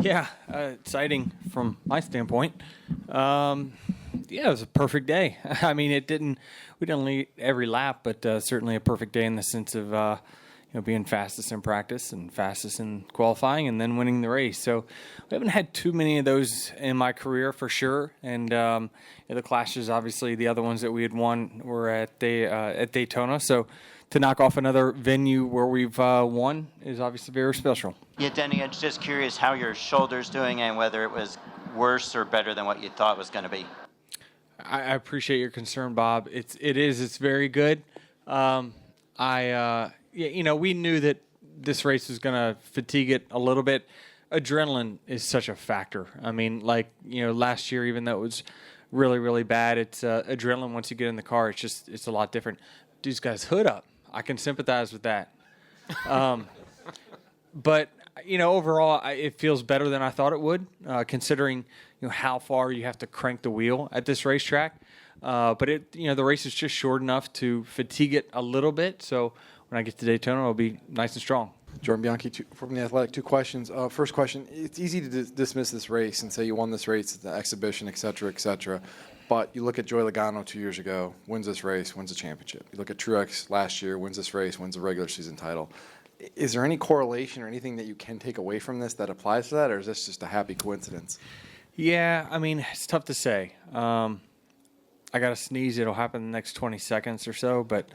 Yeah, exciting from my standpoint. Yeah, it was a perfect day. I mean, we didn't lead every lap, but certainly a perfect day in the sense of being fastest in practice and fastest in qualifying, and then winning the race. So we haven't had too many of those in my career for sure. And the clashes, obviously, the other ones that we had won were at Daytona. So to knock off another venue where we've won is obviously very special. Yeah, Denny, I'm just curious how your shoulder's doing and whether it was worse or better than what you thought it was going to be. I appreciate your concern, Bob. It's very good. We knew that this race was going to fatigue it a little bit. Adrenaline is such a factor. I mean, last year, even though it was really, really bad, it's adrenaline once you get in the car. It's a lot different. Dude's got his hood up. I can sympathize with that. But overall, it feels better than I thought it would, considering how far you have to crank the wheel at this racetrack. But the race is just short enough to fatigue it a little bit. So when I get to Daytona, it'll be nice and strong. Jordan Bianchi from The Athletic. 2 questions. First question, it's easy to dismiss this race and say you won this race at the exhibition, et cetera, et cetera. But you look at Joey Logano 2 years ago, wins this race, wins the championship. You look at Truex last year, wins this race, wins the regular season title. Is there any correlation or anything that you can take away from this that applies to that, or is this just a happy coincidence? Yeah, I mean, it's tough to say. I got to sneeze. It'll happen in the next 20 seconds or so, but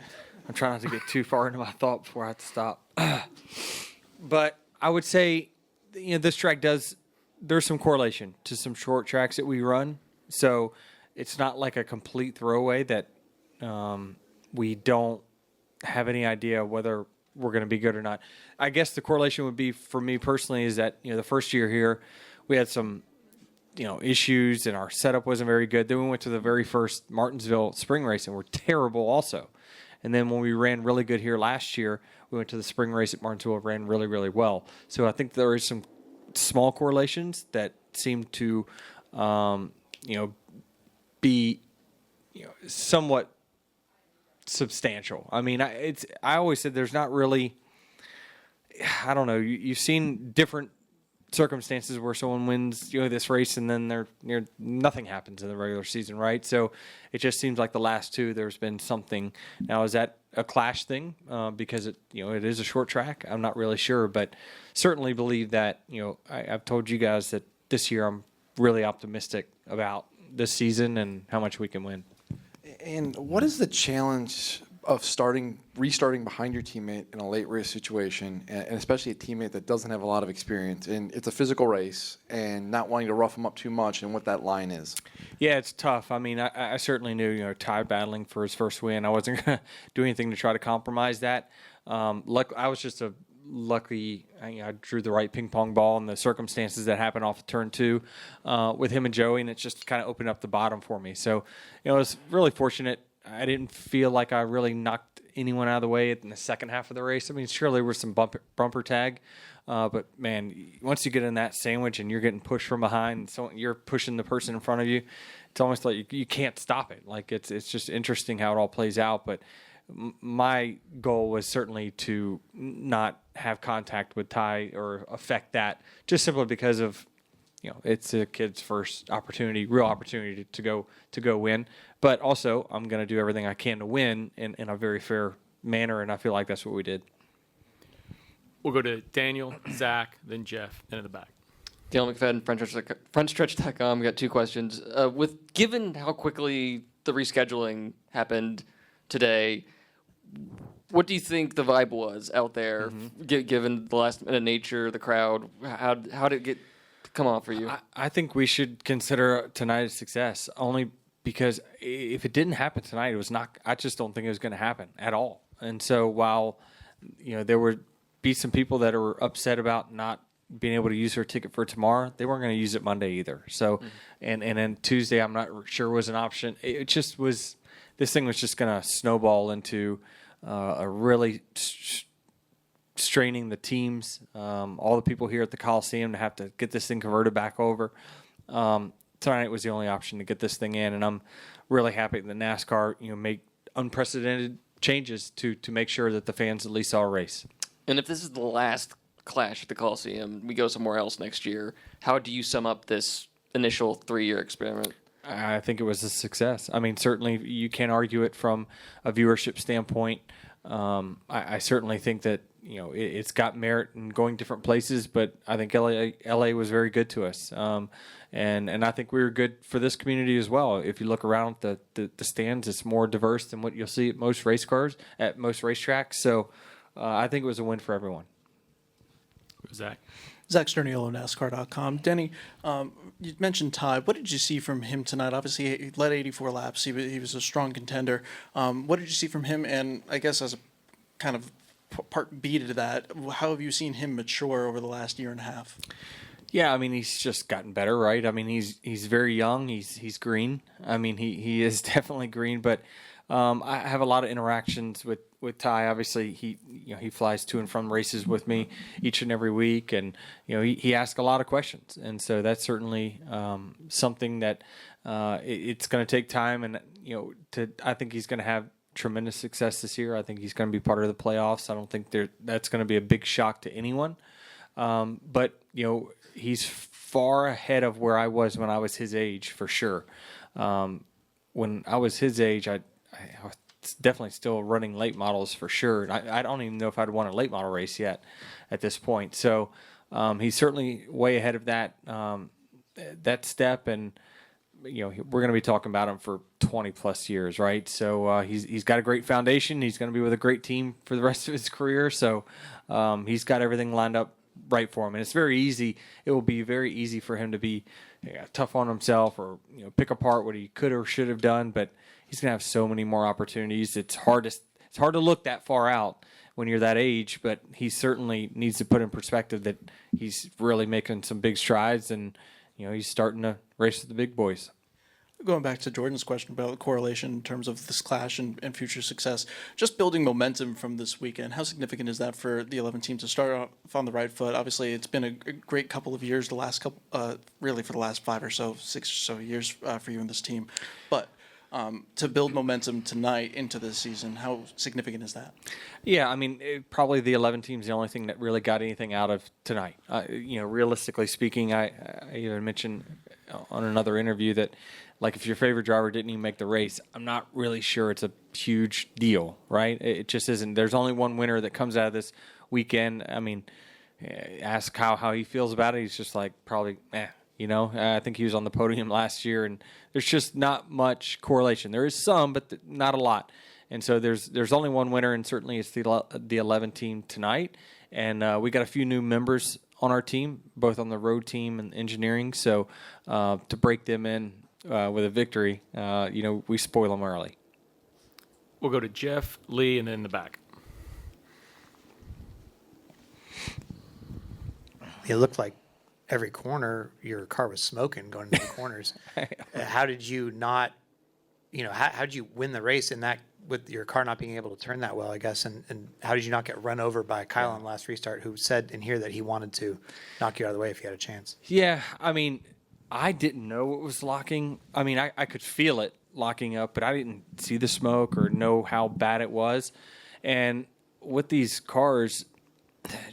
I'm trying not to get too far into my thought before I have to stop. But I would say, this track there's some correlation to some short tracks that we run. So it's not like a complete throwaway that we don't have any idea whether we're going to be good or not. I guess the correlation would be for me personally is that, the first year here we had some, issues and our setup wasn't very good. Then we went to the very first Martinsville spring race and we're terrible also. And then when we ran really good here last year, we went to the spring race at Martinsville and ran really, really well. So I think there is some small correlations that seem to, be, somewhat substantial. I mean, I always said there's not really, I don't know. You've seen different circumstances where someone wins, this race, and then nothing happens in the regular season, right? So it just seems like the last 2, there's been something. Now, is that a clash thing? Because it is a short track. I'm not really sure, but certainly believe that. I've told you guys that this year I'm really optimistic about this season and how much we can win. And what is the challenge of restarting behind your teammate in a late race situation, and especially a teammate that doesn't have a lot of experience? And it's a physical race, and not wanting to rough them up too much, and what that line is. Yeah, it's tough. I mean, I certainly knew, Ty battling for his first win. I wasn't going to do anything to try to compromise that. I was just lucky. I drew the right ping pong ball in the circumstances that happened off of turn 2 with him and Joey, and it just kind of opened up the bottom for me. So, I was really fortunate. I didn't feel like I really knocked anyone out of the way in the second half of the race. I mean, surely there was some bumper tag, but man, once you get in that sandwich and you're getting pushed from behind, so you're pushing the person in front of you, it's almost like you can't stop it. Like it's just interesting how it all plays out. But my goal was certainly to not have contact with Ty or affect that, just simply because of, it's a kid's first real opportunity to go win. But also, I'm going to do everything I can to win in a very fair manner, and I feel like that's what we did. We'll go to Daniel, Zach, then Jeff, then in the back. Daniel McFadden, FrontStretch.com. We got 2 questions. Given how quickly the rescheduling happened today, what do you think the vibe was out there, given the last-minute nature, the crowd? How did it come off for you? I think we should consider tonight a success, only because if it didn't happen tonight, it was not. I just don't think it was going to happen at all. And so while there would be some people that are upset about not being able to use their ticket for tomorrow, they weren't going to use it Monday either. So, and then Tuesday, I'm not sure was an option. It just was. This thing was just going to snowball into a really straining the teams, all the people here at the Coliseum to have to get this thing converted back over. Tonight was the only option to get this thing in, and I'm really happy that NASCAR make unprecedented changes to make sure that the fans at least saw a race. And if this is the last clash at the Coliseum. We go somewhere else next year. How do you sum up this initial 3-year experiment? I think it was a success. I mean, certainly you can't argue it from a viewership standpoint. I certainly think that it's got merit in going different places, but I think LA was very good to us, and I think we were good for this community as well. If you look around the stands, it's more diverse than what you'll see at most race cars at most racetracks. So I think it was a win for everyone. Zach. Zach Sterniolo, NASCAR.com. Denny, you mentioned Ty. What did you see from him tonight? Obviously, he led 84 laps. He was a strong contender. What did you see from him? And I guess as a kind of part B to that, how have you seen him mature over the last year and a half? Yeah, I mean, he's just gotten better, right? I mean, he's very young. He's green. I mean, he is definitely green. But I have a lot of interactions with Ty. Obviously, he flies to and from races with me each and every week, and he asks a lot of questions, and so that's certainly something that it's going to take time, and I think he's going to have tremendous success this year. I think he's going to be part of the playoffs. I don't think that's going to be a big shock to anyone, but he's far ahead of where I was when I was his age, for sure. When I was his age, I was definitely still running late models for sure. I don't even know if I'd won a late model race yet at this point. So he's certainly way ahead of that step, and we're going to be talking about him for 20 plus years, right? So he's got a great foundation. He's going to be with a great team for the rest of his career. So he's got everything lined up right for him, and it's very easy. It will be very easy for him to be tough on himself or pick apart what he could or should have done, but he's going to have so many more opportunities. It's hard to look that far out when you're that age, but he certainly needs to put in perspective that he's really making some big strides, and he's starting to race with the big boys. Going back to Jordan's question about the correlation in terms of this clash and future success, just building momentum from this weekend, how significant is that for the 11 team to start off on the right foot? Obviously, it's been a great couple of years, really for the last 5 or so, 6 or so years for you and this team. But to build momentum tonight into this season, how significant is that? Yeah, I mean, probably the 11 team's the only thing that really got anything out of tonight. Realistically speaking, I even mentioned on another interview that, like, if your favorite driver didn't even make the race, I'm not really sure it's a huge deal, right? It just isn't. There's only one winner that comes out of this weekend. I mean, ask Kyle how he feels about it. He's just like, probably, I think he was on the podium last year, and there's just not much correlation. There is some, but not a lot. And so there's only one winner, and certainly it's the 11 team tonight. And we got a few new members on our team, both on the road team and engineering. So to break them in with a victory, we spoil them early. We'll go to Jeff, Lee, and then in the back. It looked like every corner your car was smoking going into the corners. How did you not, how did you win the race in that with your car not being able to turn that well, I guess? And how did you not get run over by Kyle on the last restart, who said in here that he wanted to knock you out of the way if he had a chance? Yeah, I mean, I didn't know it was locking. I mean, I could feel it locking up, but I didn't see the smoke or know how bad it was. And with these cars,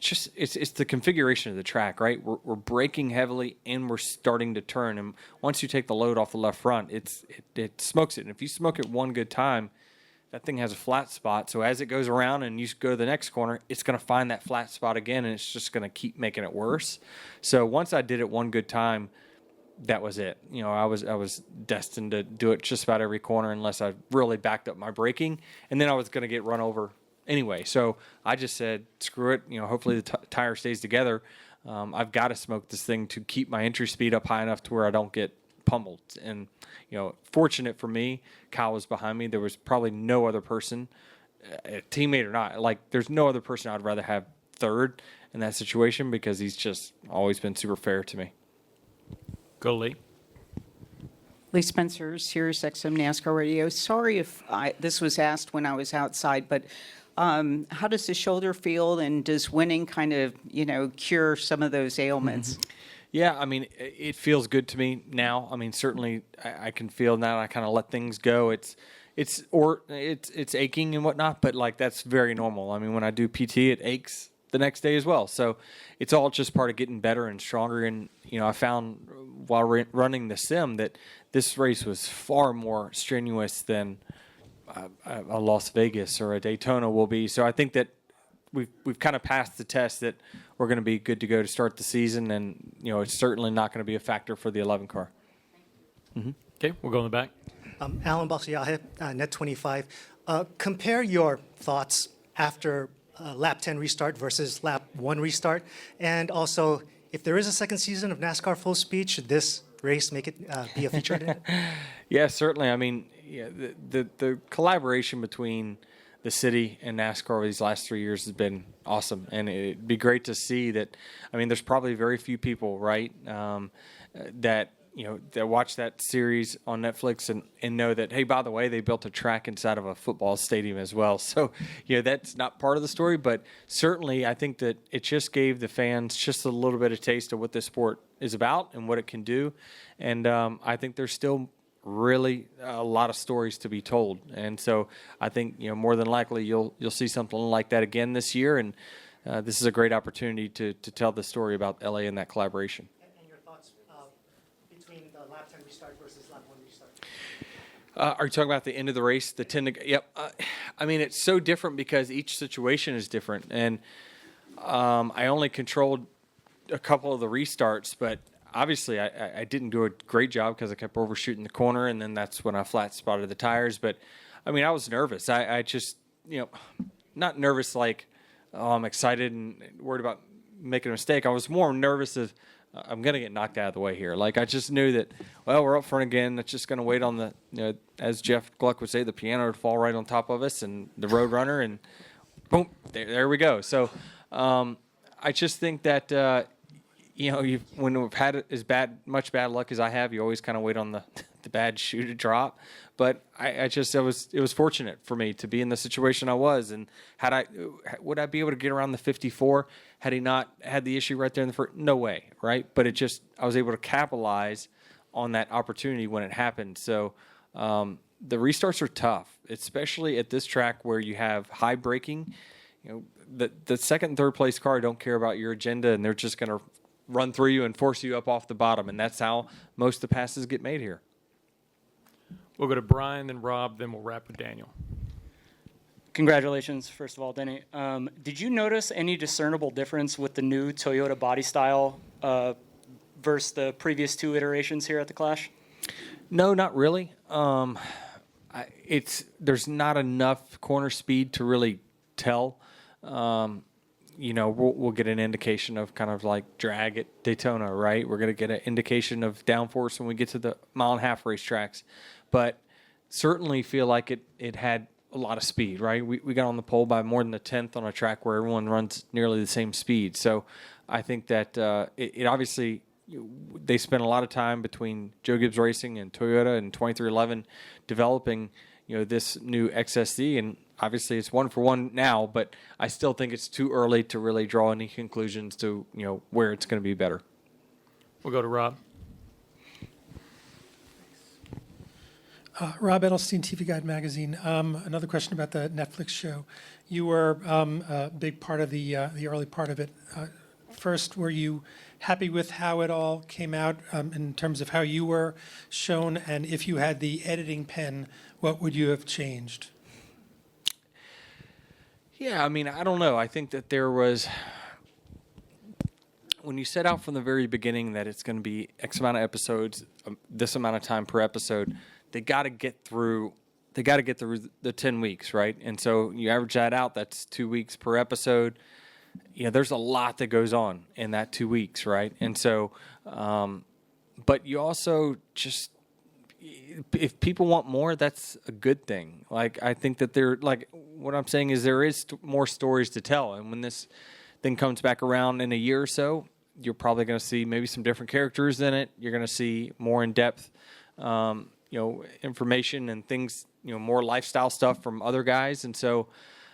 it's the configuration of the track, right? We're braking heavily and we're starting to turn. And once you take the load off the left front, it smokes it. And if you smoke it one good time, that thing has a flat spot. So as it goes around and you go to the next corner, it's going to find that flat spot again, and it's just going to keep making it worse. So once I did it one good time, that was it. I was destined to do it just about every corner unless I really backed up my braking, and then I was going to get run over anyway. So I just said, screw it. Hopefully the tire stays together. I've got to smoke this thing to keep my entry speed up high enough to where I don't get pummeled. And fortunate for me, Kyle was behind me. There was probably no other person, a teammate or not, there's no other person I'd rather have third in that situation, because he's just always been super fair to me. Go, Lee. Lee Spencer, Sirius XM NASCAR Radio. Sorry if this was asked when I was outside, but how does the shoulder feel, and does winning kind of, cure some of those ailments? Mm-hmm. Yeah, I mean, it feels good to me now. I mean, certainly I can feel now I kind of let things go. It's aching and whatnot, but that's very normal. I mean, when I do PT, it aches the next day as well. So it's all just part of getting better and stronger. And, I found while running the sim that this race was far more strenuous than a Las Vegas or a Daytona will be. So I think that we've kind of passed the test that we're going to be good to go to start the season. And, it's certainly not going to be a factor for the 11 car. Okay, we'll go in the back. Alan Basiahe, Net 25. Compare your thoughts after lap 10 restart versus lap 1 restart. And also, if there is a second season of NASCAR Full Speed, should this race make it be a feature in it? Yeah, certainly. I mean, the collaboration between the city and NASCAR over these last 3 years has been awesome. And it'd be great to see that. I mean, there's probably very few people, right, that watch that series on Netflix and know that, hey, by the way, they built a track inside of a football stadium as well. So, that's not part of the story, but certainly I think that it just gave the fans just a little bit of taste of what this sport is about and what it can do. And I think there's still really a lot of stories to be told. And so I think, more than likely you'll see something like that again this year. And this is a great opportunity to tell the story about LA and that collaboration. Lap 10 restart versus lap 1 restart? Are you talking about the end of the race, the 10 to, yep. I mean, it's so different because each situation is different. And I only controlled a couple of the restarts, but obviously I didn't do a great job because I kept overshooting the corner, and then that's when I flat spotted the tires. But, I mean, I was nervous. I just, not nervous like, oh, I'm excited and worried about making a mistake. I was more nervous of, I'm going to get knocked out of the way here. Like, I just knew that, well, we're up front again. It's just going to wait on the, as Jeff Gluck would say, the piano to fall right on top of us and the road runner, and boom, there we go. So I just think that, when we've had much bad luck as I have, you always kind of wait on the bad shoe to drop. But it was fortunate for me to be in the situation I was. And would I be able to get around the 54 had he not had the issue right there in the first? No way, right? But I was able to capitalize on that opportunity when it happened. So the restarts are tough, especially at this track where you have high braking. The second and third place car don't care about your agenda, and they're just going to run through you and force you up off the bottom. And that's how most of the passes get made here. We'll go to Brian, then Rob, then we'll wrap with Daniel. Congratulations, first of all, Denny. Did you notice any discernible difference with the new Toyota body style versus the previous two iterations here at the Clash? No, not really. There's not enough corner speed to really tell. We'll get an indication of kind of like drag at Daytona, right? We're going to get an indication of downforce when we get to the mile-and-a-half racetracks. But certainly feel like it had a lot of speed, right? We got on the pole by more than a tenth on a track where everyone runs nearly the same speed. So I think that it obviously, they spent a lot of time between Joe Gibbs Racing and Toyota and 2311 developing, this new XSD, and obviously it's 1-for-1 now, but I still think it's too early to really draw any conclusions to, where it's going to be better. We'll go to Rob. Rob Edelstein, TV Guide Magazine. Another question about the Netflix show. You were a big part of the early part of it. First, were you happy with how it all came out in terms of how you were shown? And if you had the editing pen, what would you have changed? Yeah, I mean, I don't know. I think that there was, when you set out from the very beginning that it's going to be X amount of episodes, this amount of time per episode, they got to get through the 10 weeks, right? And so you average that out, that's 2 weeks per episode. There's a lot that goes on in that 2 weeks, right? And so, but you also just, if people want more, that's a good thing. Like, I think that what I'm saying is there is more stories to tell. And when this thing comes back around in a year or so, you're probably going to see maybe some different characters in it. You're going to see more in-depth, information and things, more lifestyle stuff from other guys. And so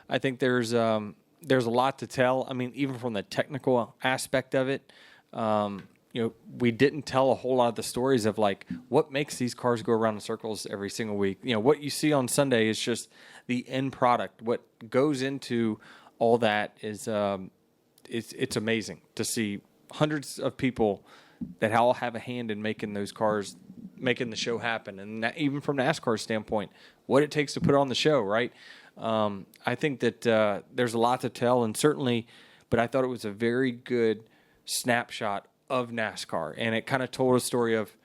I think there's a lot to tell. I mean, even from the technical aspect of it, we didn't tell a whole lot of the stories of like what makes these cars go around in circles every single week. What you see on Sunday is just the end product. What goes into all that is it's amazing to see hundreds of people that all have a hand in making those cars, making the show happen. And that, even from NASCAR's standpoint, what it takes to put on the show, right? I think that there's a lot to tell, and certainly, but I thought it was a very good snapshot of NASCAR. And it kind of told a story of,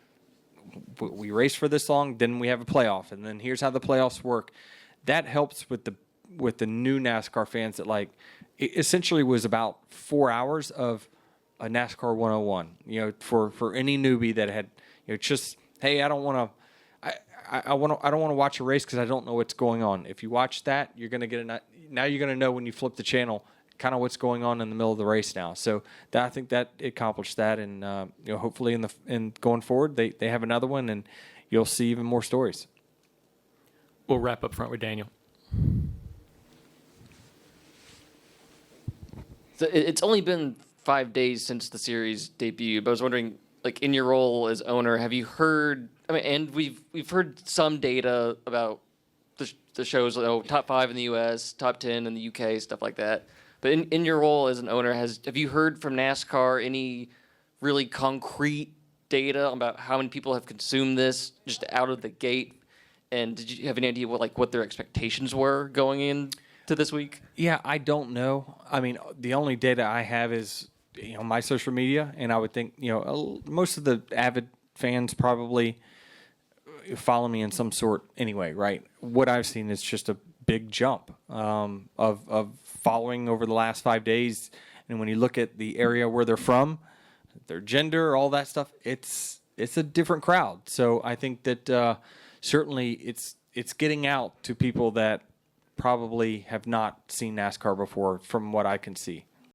we raced for this long, then we have a playoff, and then here's how the playoffs work. That helps with the new NASCAR fans that, like, it essentially was about 4 hours of a NASCAR 101, for any newbie that had, just, hey, I don't want to, I don't want to watch a race because I don't know what's going on. If you watch that, you're going to get now you're going to know when you flip the channel kind of what's going on in the middle of the race now. So I think that it accomplished that, and hopefully in going forward they have another one, and you'll see even more stories. We'll wrap up front with Daniel. So it's only been 5 days since the series debuted, but I was wondering, like, in your role as owner, have you heard? I mean, and we've heard some data about the shows, top 5 in the U.S., top 10 in the U.K., stuff like that. But in your role as an owner, have you heard from NASCAR any really concrete data about how many people have consumed this just out of the gate? And did you have any idea what their expectations were going into this week? Yeah, I don't know. I mean, the only data I have is my social media, and I would think most of the avid fans probably follow me in some sort anyway, right? What I've seen is just a big jump of following over the last 5 days, and when you look at the area where they're from, their gender, all that stuff, it's a different crowd. So I think that certainly it's getting out to people that probably have not seen NASCAR before, from what I can see.